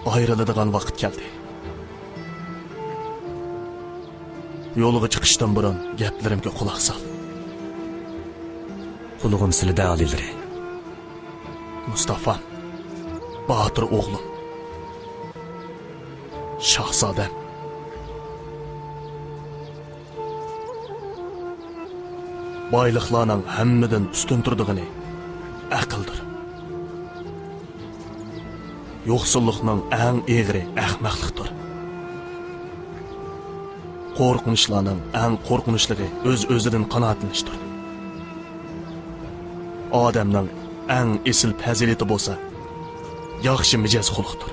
ayrıladigan vaqt keldi. Yo'liga chiqishdan burun gaplarimga quloq sol. Qulug'im sizlarda alilari. Mustafa, Bahadır oğlum. Şahzadem. Baylıqlarning hammadan ustun turdig'ini aqldir. Yo'qsullikning eng egri ahmoqlikdir. Qo'rqinchlarning eng qo'rqinchligi o'z-o'zidan qanoatlanishdir. Odamning eng esil fazilati bo'lsa, yaxshi mijoz xulqdir.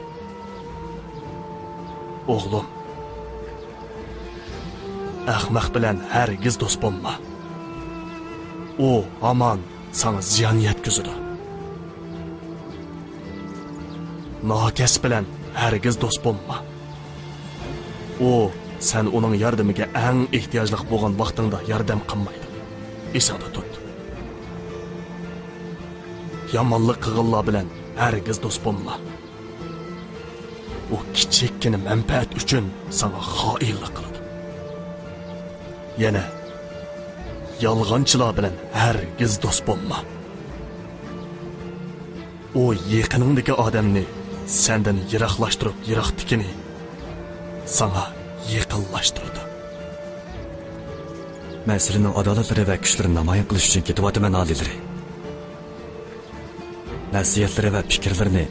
O'g'lim, ahmoq bilan hargiz do'st bo'lma. O aman sana ziyan yetkazadi. Nakas bilan hargiz do'st bo'lma. O sen uning yordamiga eng ehtiyojli bo'lgan vaqtingda yordam qilmaydi. Esingda tut. Yomonlik qilganlar bilan hargiz do'st bo'lma. O kichikkina manfaat uchun sana xoinlik qiladi. Yana yolg'onchilar bilan hargiz do'st bo'lma. O yaqiningdagi odamni sendan yiroqlashtirib, yiroqdikini sana yaqinlashtirdi. Men sizlarning adolatlari va kuchlarini namoyon qilish uchun ketyapman, alilari. Nasihatlari va fikrlarini